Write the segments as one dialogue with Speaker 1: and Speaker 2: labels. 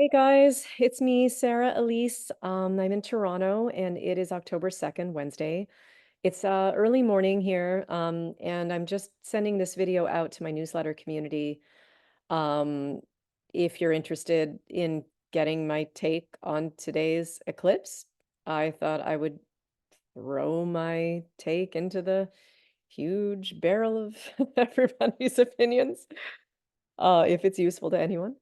Speaker 1: Hey guys, it's me, Sarah Elise. I'm in Toronto and it is October 2nd, Wednesday. It's early morning here, and I'm just sending this video out to my newsletter community. Um, if you're interested in getting my take on today's eclipse, I thought I would throw my take into the huge barrel of everybody's opinions, if it's useful to anyone.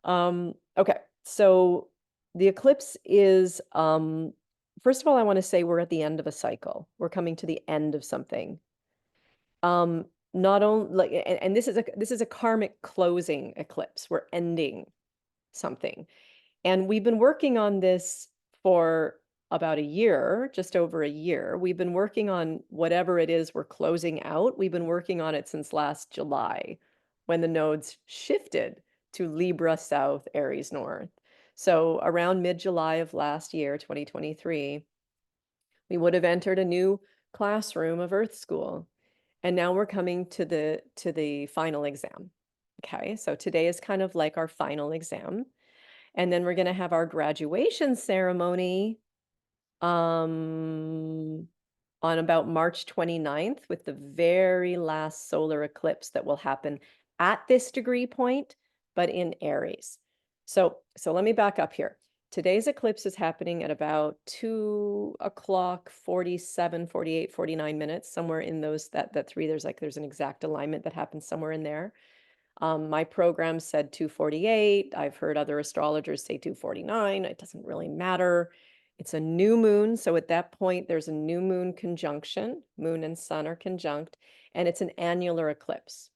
Speaker 1: Okay, so the eclipse is, first of all, I want to say we're at the end of a cycle. We're coming to the end of something. Not only like, and this is a karmic closing eclipse. We're ending something. And we've been working on this for about a year, just over a year. We've been working on whatever it is we're closing out. We've been working on it since last July when the nodes shifted to Libra South, Aries North. So around mid-July of last year, 2023, we would have entered a new classroom of Earth School. And now we're coming to the final exam. Okay, so today is kind of like our final exam. And then we're going to have our graduation ceremony on about March 29th with the very last solar eclipse that will happen at this degree point, but in Aries. So let me back up here. Today's eclipse is happening at about 2 o'clock, 47, 48, 49 minutes, somewhere in those, that three, there's an exact alignment that happens somewhere in there. My program said 248. I've heard other astrologers say 249. It doesn't really matter. It's a new moon. So at that point, there's a new moon conjunction. Moon and sun are conjunct, and it's an annular eclipse.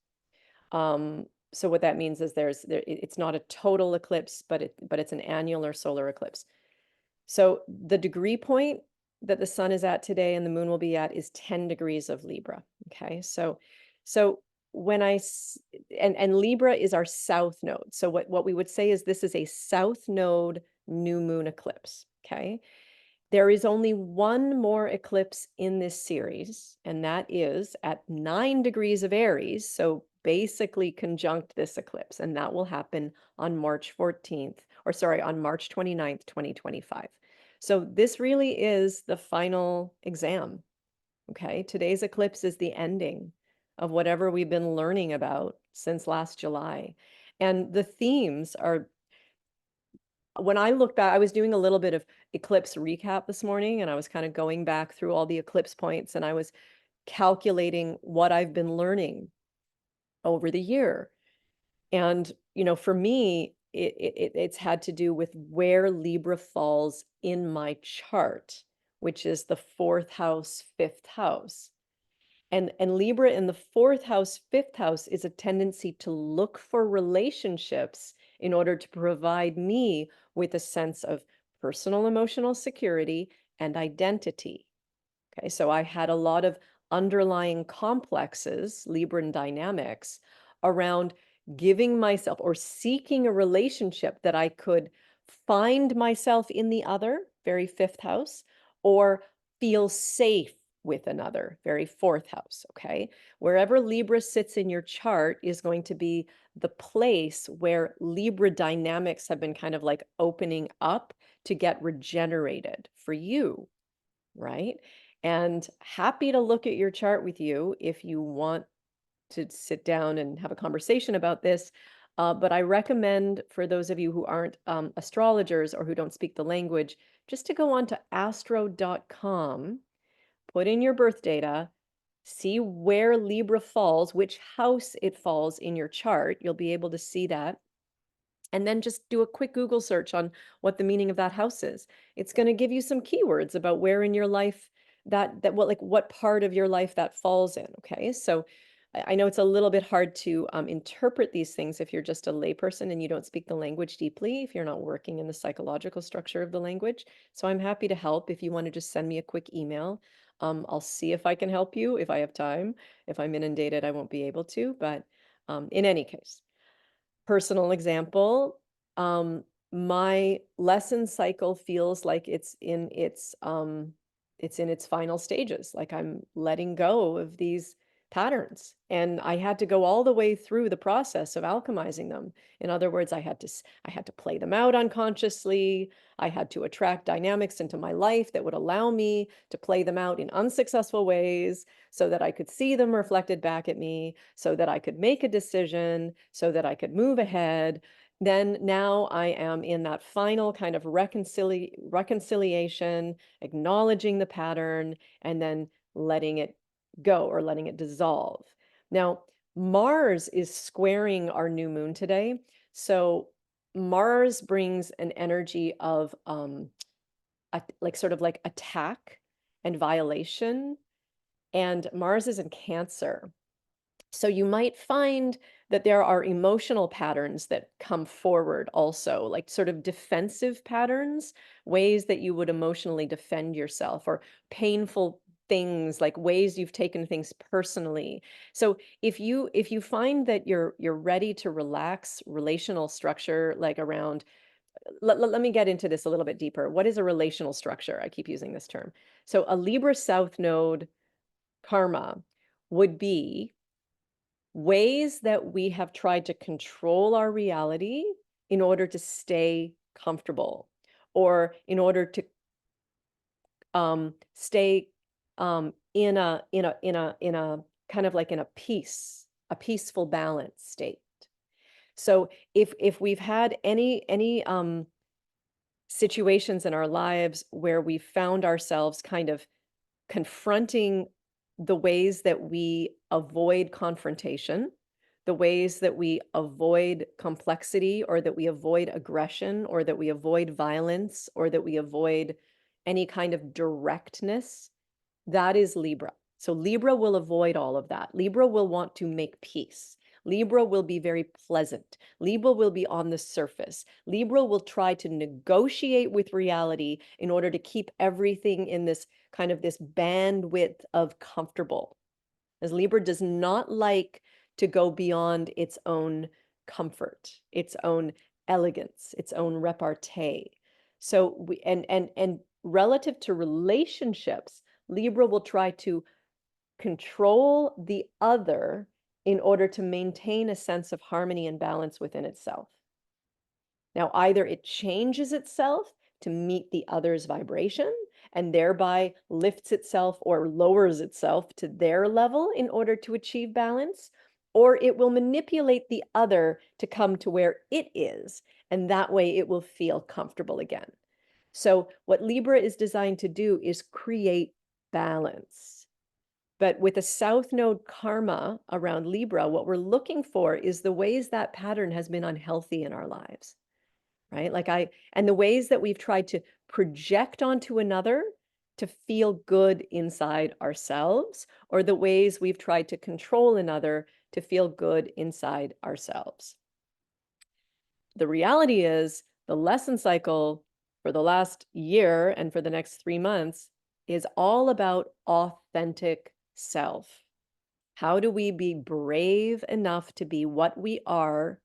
Speaker 1: So what that means is it's not a total eclipse, but it's an annular solar eclipse. So the degree point that the sun is at today and the moon will be at is 10 degrees of Libra. Okay, so when and Libra is our south node. So what we would say is this is a south node new moon eclipse. Okay, there is only one more eclipse in this series, and that is at 9 degrees of Aries. So basically conjunct this eclipse, and that will happen on March 14th, or sorry, on March 29th, 2025. So this really is the final exam. Okay, today's eclipse is the ending of whatever we've been learning about since last July. And the themes are, when I look back, I was doing a little bit of eclipse recap this morning, and I was kind of going back through all the eclipse points, and I was calculating what I've been learning over the year. And, for me, it's had to do with where Libra falls in my chart, which is the fourth house, fifth house. And Libra in the fourth house, fifth house is a tendency to look for relationships in order to provide me with a sense of personal emotional security and identity. Okay, so I had a lot of underlying complexes, Libran dynamics, around giving myself or seeking a relationship that I could find myself in the other, very fifth house, or feel safe with another, very fourth house. Okay, wherever Libra sits in your chart is going to be the place where Libra dynamics have been kind of like opening up to get regenerated for you, right? And happy to look at your chart with you if you want to sit down and have a conversation about this. But I recommend for those of you who aren't astrologers or who don't speak the language, just to go on to astro.com, put in your birth data, see where Libra falls, which house it falls in your chart. You'll be able to see that. And then just do a quick Google search on what the meaning of that house is. It's going to give you some keywords about where in your life what part of your life that falls in. Okay, so I know it's a little bit hard to interpret these things if you're just a layperson and you don't speak the language deeply, if you're not working in the psychological structure of the language. So I'm happy to help if you want to just send me a quick email. I'll see if I can help you if I have time. If I'm inundated, I won't be able to, but in any case. Personal example, my lesson cycle feels like it's in its final stages. Like I'm letting go of these patterns, and I had to go all the way through the process of alchemizing them. In other words, I had to play them out unconsciously. I had to attract dynamics into my life that would allow me to play them out in unsuccessful ways so that I could see them reflected back at me, so that I could make a decision, so that I could move ahead. Then now I am in that final kind of reconciliation, acknowledging the pattern, and then letting it go or letting it dissolve. Now, Mars is squaring our new moon today. So Mars brings an energy of like sort of like attack and violation. And Mars is in Cancer. So you might find that there are emotional patterns that come forward also, like sort of defensive patterns, ways that you would emotionally defend yourself, or painful things, like ways you've taken things personally. So if you find that you're ready to relax relational structure, like around, let me get into this a little bit deeper. What is a relational structure? I keep using this term. So a Libra South Node karma would be ways that we have tried to control our reality in order to stay comfortable, or in order to stay in a kind of like in a peaceful balance state. So if we've had any situations in our lives where we found ourselves kind of confronting the ways that we avoid confrontation, the ways that we avoid complexity, or that we avoid aggression, or that we avoid violence, or that we avoid any kind of directness, that is Libra. So Libra will avoid all of that. Libra will want to make peace. Libra will be very pleasant. Libra will be on the surface. Libra will try to negotiate with reality in order to keep everything in this kind of this bandwidth of comfortable. As Libra does not like to go beyond its own comfort, its own elegance, its own repartee. So and relative to relationships, Libra will try to control the other in order to maintain a sense of harmony and balance within itself. Now, either it changes itself to meet the other's vibration and thereby lifts itself or lowers itself to their level in order to achieve balance, or it will manipulate the other to come to where it is, and that way it will feel comfortable again. So what Libra is designed to do is create balance. But with a South Node karma around Libra, what we're looking for is the ways that pattern has been unhealthy in our lives, right? And the ways that we've tried to project onto another to feel good inside ourselves, or the ways we've tried to control another to feel good inside ourselves. The reality is, the lesson cycle for the last year and for the next 3 months is all about authentic self. How do we be brave enough to be what we are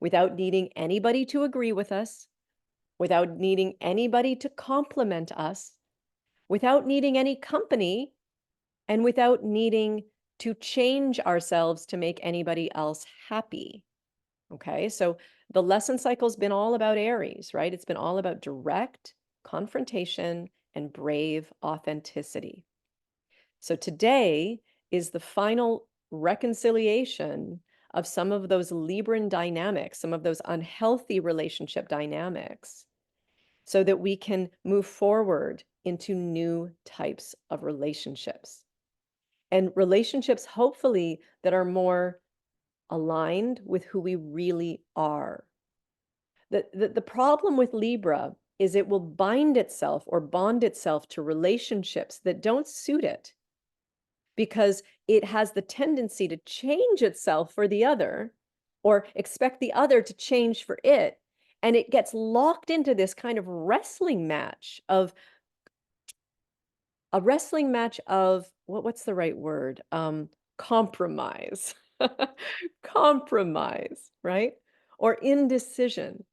Speaker 1: without needing anybody to agree with us, without needing anybody to compliment us, without needing any company, and without needing to change ourselves to make anybody else happy? Okay, so the lesson cycle's been all about Aries, right? It's been all about direct confrontation and brave authenticity. So today is the final reconciliation of some of those Libran dynamics, some of those unhealthy relationship dynamics, so that we can move forward into new types of relationships. And relationships, hopefully, that are more aligned with who we really are. The problem with Libra is it will bind itself or bond itself to relationships that don't suit it, because it has the tendency to change itself for the other, or expect the other to change for it. And it gets locked into this kind of wrestling match of what's the right word? Compromise. Compromise, right? Or indecision.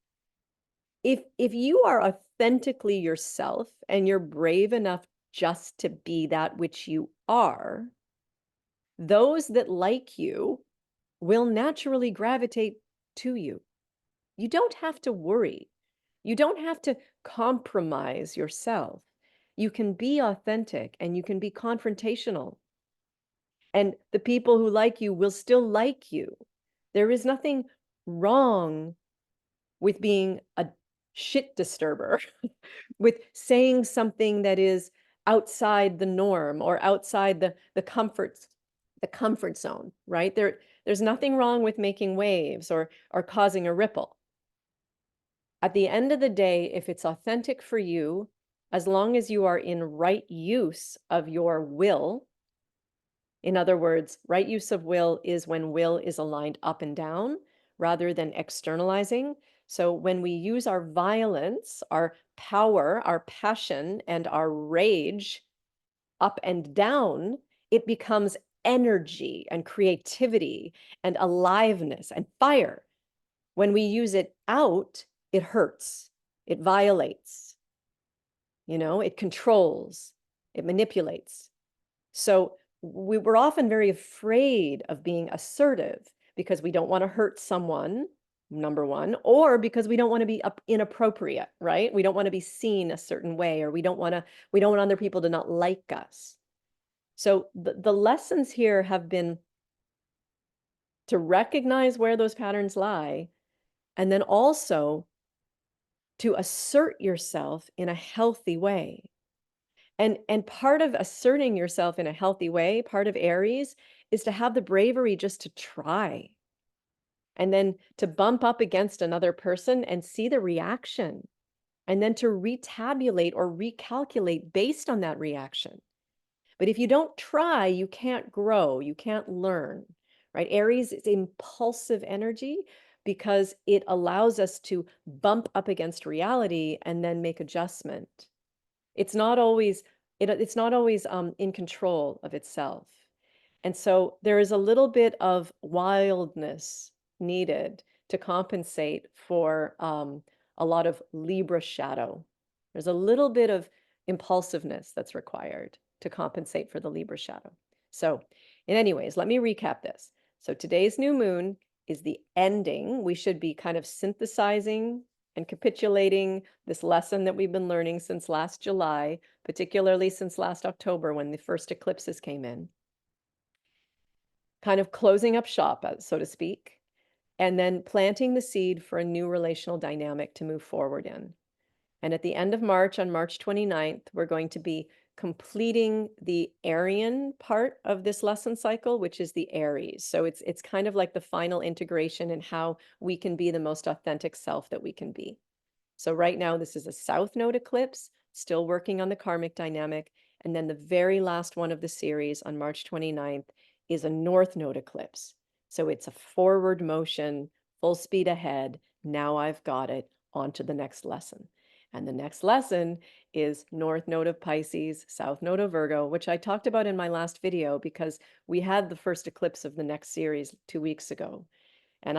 Speaker 1: If you are authentically yourself and you're brave enough just to be that which you are, those that like you will naturally gravitate to you. You don't have to worry. You don't have to compromise yourself. You can be authentic and you can be confrontational. And the people who like you will still like you. There is nothing wrong with being a shit disturber, with saying something that is outside the norm or outside the comfort zone, right? There's nothing wrong with making waves or causing a ripple. At the end of the day, if it's authentic for you, as long as you are in right use of your will, in other words, right use of will is when will is aligned up and down rather than externalizing. So when we use our violence, our power, our passion, and our rage up and down, it becomes energy and creativity and aliveness and fire. When we use it out, it hurts, it violates, it controls, it manipulates. So we're often very afraid of being assertive because we don't want to hurt someone, number one, or because we don't want to be inappropriate, right? We don't want to be seen a certain way, or we don't want other people to not like us. So the lessons here have been to recognize where those patterns lie, and then also to assert yourself in a healthy way. And part of asserting yourself in a healthy way, part of Aries, is to have the bravery just to try. And then to bump up against another person and see the reaction. And then to retabulate or recalculate based on that reaction. But if you don't try, you can't grow, you can't learn, right? Aries is impulsive energy because it allows us to bump up against reality and then make adjustment. It's not always it's not always in control of itself. And so there is a little bit of wildness needed to compensate for a lot of Libra shadow. There's a little bit of impulsiveness that's required to compensate for the Libra shadow. So, in anyways, let me recap this. So today's new moon is the ending. We should be kind of synthesizing and capitulating this lesson that we've been learning since last July, particularly since last October when the first eclipses came in. Kind of closing up shop, so to speak, and then planting the seed for a new relational dynamic to move forward in. And at the end of March, on March 29th, we're going to be completing the Arian part of this lesson cycle, which is the Aries. So it's kind of like the final integration in how we can be the most authentic self that we can be. So right now, this is a South Node eclipse, still working on the karmic dynamic. And then the very last one of the series on March 29th is a North Node eclipse. So it's a forward motion, full speed ahead. Now I've got it, on to the next lesson. And the next lesson is North Node of Pisces, South Node of Virgo, which I talked about in my last video because we had the first eclipse of the next series 2 weeks ago. And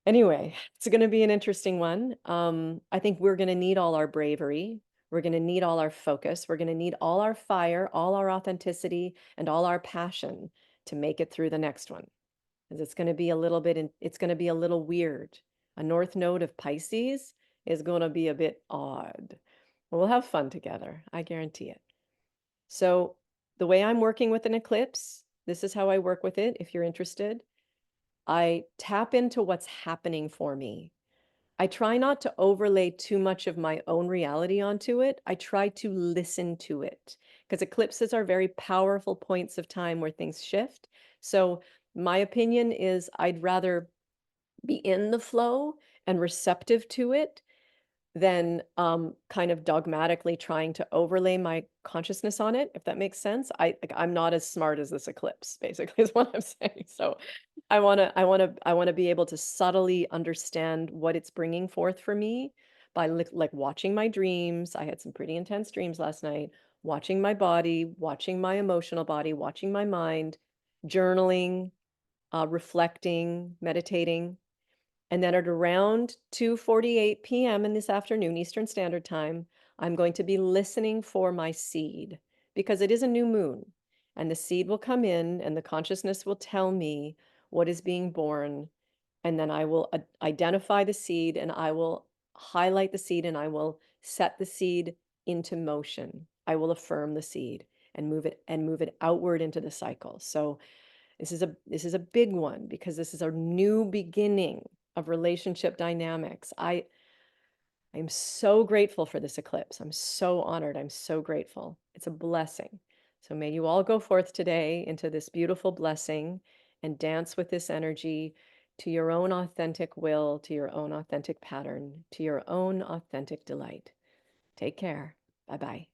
Speaker 1: anyway, it's going to be an interesting one. I think we're going to need all our bravery. We're going to need all our focus. We're going to need all our fire, all our authenticity, and all our passion to make it through the next one. Because it's going to be a little bit, it's going to be a little weird. A North Node of Pisces is going to be a bit odd. We'll have fun together. I guarantee it. So the way I'm working with an eclipse, this is how I work with it. If you're interested, I tap into what's happening for me. I try not to overlay too much of my own reality onto it. I try to listen to it because eclipses are very powerful points of time where things shift. So my opinion is I'd rather be in the flow and receptive to it than kind of dogmatically trying to overlay my consciousness on it, if that makes sense. I'm not as smart as this eclipse, basically, is what I'm saying. So I wanna be able to subtly understand what it's bringing forth for me by like watching my dreams. I had some pretty intense dreams last night, watching my body, watching my emotional body, watching my mind, journaling, reflecting, meditating. And then at around 2:48 p.m. in this afternoon, Eastern Standard Time, I'm going to be listening for my seed because it is a new moon. And the seed will come in, and the consciousness will tell me what is being born. And then I will identify the seed, and I will highlight the seed, and I will set the seed into motion. I will affirm the seed and move it outward into the cycle. So this is a big one, because this is a new beginning of relationship dynamics. I'm so grateful for this eclipse. I'm so honored. I'm so grateful. It's a blessing. So may you all go forth today into this beautiful blessing and dance with this energy to your own authentic will, to your own authentic pattern, to your own authentic delight. Take care. Bye-bye.